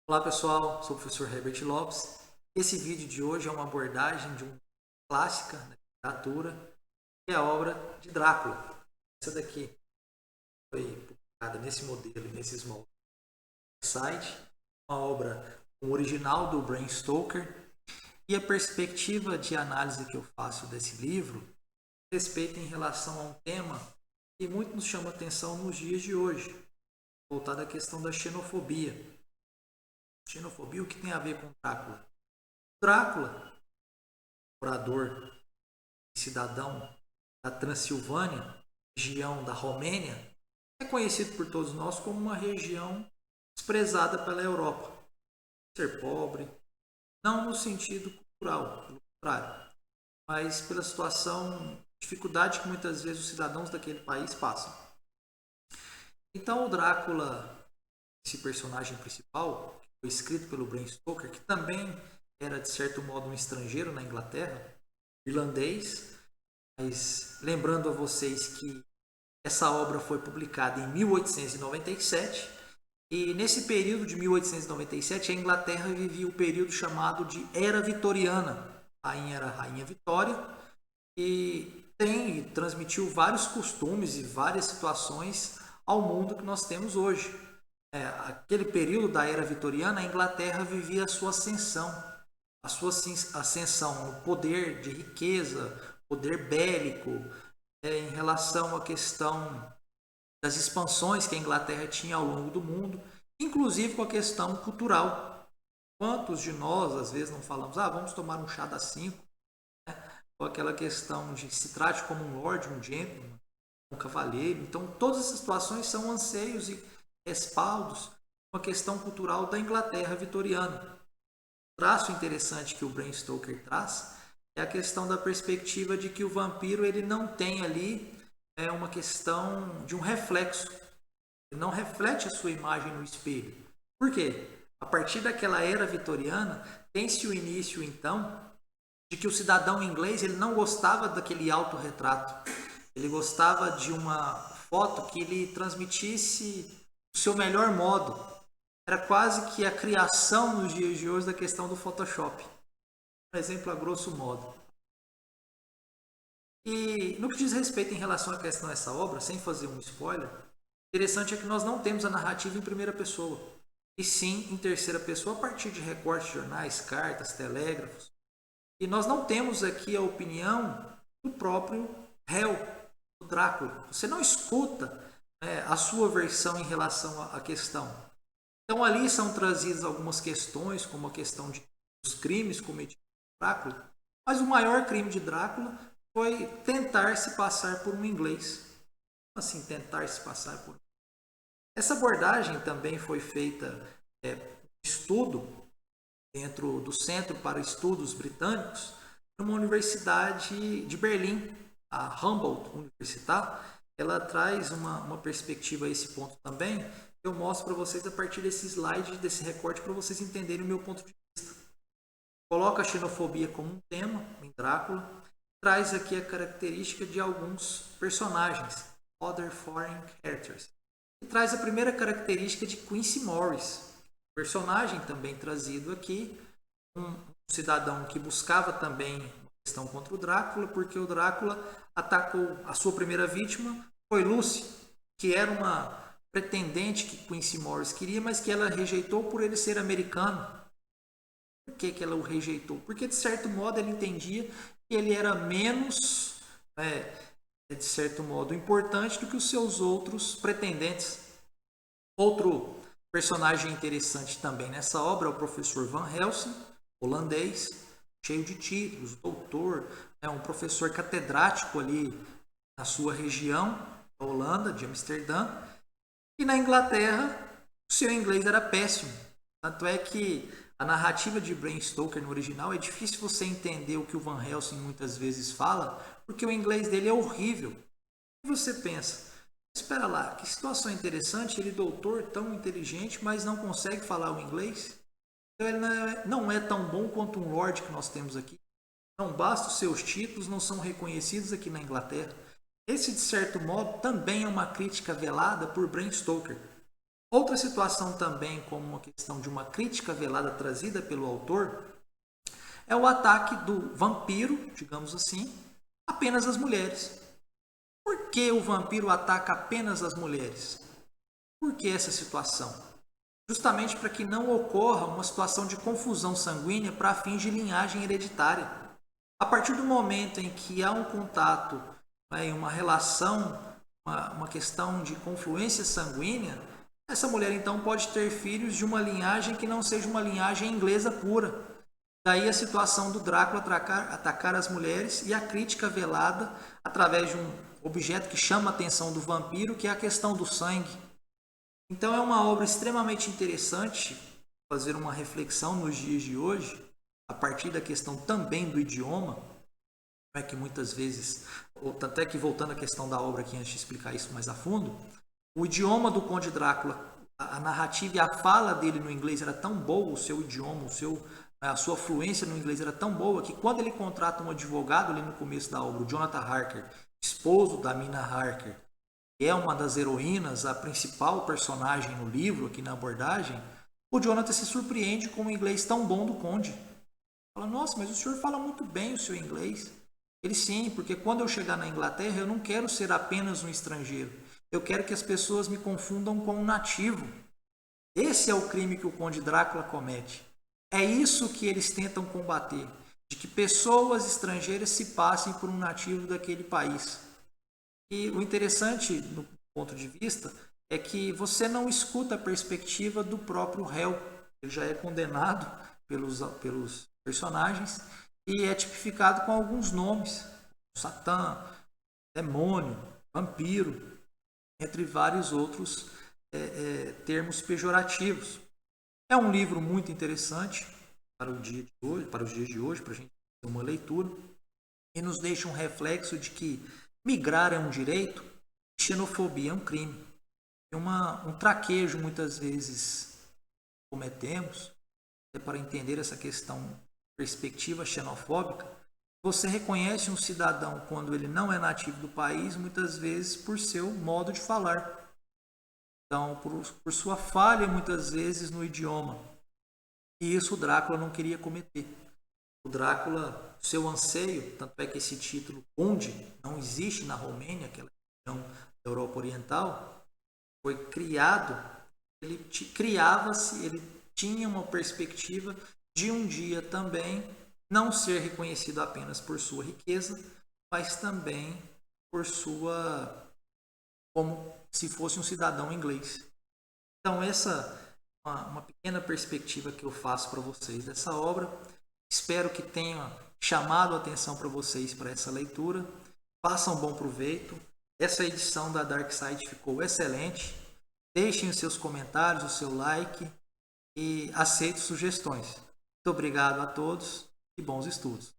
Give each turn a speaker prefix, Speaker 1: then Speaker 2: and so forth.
Speaker 1: Olá pessoal, sou o professor Herbert Lopes. Esse vídeo de hoje é uma abordagem de uma clássica da literatura, que é a obra de Drácula. Essa daqui foi publicada nesse modelo e nesses moldes no site, uma obra original do Bram Stoker, e a perspectiva de análise que eu faço desse livro respeita em relação a um tema que muito nos chama atenção nos dias de hoje, voltado à questão da xenofobia. Xenofobia, o que tem a ver com Drácula? Drácula, morador e cidadão da Transilvânia, região da Romênia, é conhecido por todos nós como uma região desprezada pela Europa. Ser pobre, não no sentido cultural, pelo contrário, mas pela situação, dificuldade que muitas vezes os cidadãos daquele país passam. Então o Drácula, esse personagem principal, foi escrito pelo Bram Stoker, que também era de certo modo um estrangeiro na Inglaterra, irlandês, mas lembrando a vocês que essa obra foi publicada em 1897 e nesse período de 1897 a Inglaterra vivia o período chamado de Era Vitoriana. A rainha era a Rainha Vitória e transmitiu vários costumes e várias situações ao mundo que nós temos hoje. Aquele período da Era Vitoriana, a Inglaterra vivia a sua ascensão no poder de riqueza, poder bélico, em relação à questão das expansões que a Inglaterra tinha ao longo do mundo, inclusive com a questão cultural. Quantos de nós, às vezes, não falamos, vamos tomar um chá das 5, com aquela questão de se trate como um lord, um gentleman, um cavalheiro. Então, todas essas situações são anseios e respaldos com a questão cultural da Inglaterra vitoriana. O traço interessante que o Bram Stoker traz é a questão da perspectiva de que o vampiro ele não tem ali uma questão de um reflexo. Ele não reflete a sua imagem no espelho. Por quê? A partir daquela era vitoriana, tem-se o início, então, de que o cidadão inglês ele não gostava daquele autorretrato. Ele gostava de uma foto que lhe transmitisse o seu melhor modo. Era quase que a criação nos dias de hoje da questão do Photoshop. Um exemplo a grosso modo. E no que diz respeito em relação à questão dessa obra, sem fazer um spoiler, interessante é que nós não temos a narrativa em primeira pessoa, e sim em terceira pessoa a partir de recortes de jornais, cartas, telégrafos. E nós não temos aqui a opinião do próprio réu, do Drácula. Você não escuta a sua versão em relação à questão. Então ali são trazidas algumas questões, como a questão dos crimes cometidos por Drácula, mas o maior crime de Drácula foi tentar se passar por um inglês. Assim, tentar se passar por. Essa abordagem também foi feita estudo dentro do Centro para Estudos Britânicos, numa universidade de Berlim, a Humboldt Universitat. Ela traz uma perspectiva a esse ponto também. Eu mostro para vocês a partir desse slide, desse recorte, para vocês entenderem o meu ponto de vista. Coloca a xenofobia como um tema em Drácula, traz aqui a característica de alguns personagens, Other Foreign Characters, e traz a primeira característica de Quincy Morris, personagem também trazido aqui, um cidadão que buscava também uma questão contra o Drácula, porque o Drácula atacou a sua primeira vítima, foi Lucy, que era uma pretendente que Quincy Morris queria, mas que ela rejeitou por ele ser americano. Por que ela o rejeitou? Porque, de certo modo, ela entendia que ele era menos, de certo modo, importante do que os seus outros pretendentes. Outro personagem interessante também nessa obra é o professor Van Helsing, holandês, cheio de títulos, doutor, um professor catedrático ali na sua região, da Holanda, de Amsterdã. E na Inglaterra, o seu inglês era péssimo. Tanto é que a narrativa de Bram Stoker no original é difícil você entender o que o Van Helsing muitas vezes fala, porque o inglês dele é horrível. E você pensa, espera lá, que situação interessante, ele doutor, tão inteligente, mas não consegue falar o inglês? Então ele não é tão bom quanto um lord que nós temos aqui. Não basta os seus títulos, não são reconhecidos aqui na Inglaterra. Esse, de certo modo, também é uma crítica velada por Bram Stoker. Outra situação também, como uma questão de uma crítica velada trazida pelo autor, é o ataque do vampiro, digamos assim, apenas às mulheres. Por que o vampiro ataca apenas as mulheres? Por que essa situação? Justamente para que não ocorra uma situação de confusão sanguínea para fins de linhagem hereditária. A partir do momento em que há um contato, uma relação, uma questão de confluência sanguínea, essa mulher então pode ter filhos de uma linhagem que não seja uma linhagem inglesa pura. Daí a situação do Drácula atacar as mulheres e a crítica velada através de um objeto que chama a atenção do vampiro, que é a questão do sangue. Então é uma obra extremamente interessante fazer uma reflexão nos dias de hoje, a partir da questão também do idioma, que muitas vezes, até que voltando à questão da obra aqui antes de explicar isso mais a fundo, o idioma do Conde Drácula, a narrativa e a fala dele no inglês era tão boa, o seu idioma, a sua fluência no inglês era tão boa, que quando ele contrata um advogado ali no começo da obra, o Jonathan Harker, esposo da Mina Harker, que é uma das heroínas, a principal personagem no livro, aqui na abordagem, o Jonathan se surpreende com o inglês tão bom do Conde. Fala, nossa, mas o senhor fala muito bem o seu inglês. Ele, sim, porque quando eu chegar na Inglaterra, eu não quero ser apenas um estrangeiro. Eu quero que as pessoas me confundam com um nativo. Esse é o crime que o Conde Drácula comete. É isso que eles tentam combater, de que pessoas estrangeiras se passem por um nativo daquele país. E o interessante, do ponto de vista, é que você não escuta a perspectiva do próprio réu. Ele já é condenado pelos personagens e é tipificado com alguns nomes. Satã, demônio, vampiro, entre vários outros termos pejorativos. É um livro muito interessante para os dias de hoje, para a gente ter uma leitura, e nos deixa um reflexo de que migrar é um direito, xenofobia é um crime. E um traquejo, muitas vezes, cometemos, para entender essa questão, perspectiva xenofóbica. Você reconhece um cidadão quando ele não é nativo do país, muitas vezes por seu modo de falar. Então, por sua falha, muitas vezes, no idioma. E isso o Drácula não queria cometer. O Drácula, seu anseio, tanto é que esse título Conde não existe na Romênia, aquela região da Europa Oriental, foi criado, ele tinha uma perspectiva de um dia também não ser reconhecido apenas por sua riqueza, mas também por como se fosse um cidadão inglês. Então essa é uma pequena perspectiva que eu faço para vocês dessa obra. Espero que tenha chamado a atenção para vocês para essa leitura. Façam bom proveito. Essa edição da Dark Side ficou excelente. Deixem os seus comentários, o seu like e aceito sugestões. Muito obrigado a todos e bons estudos.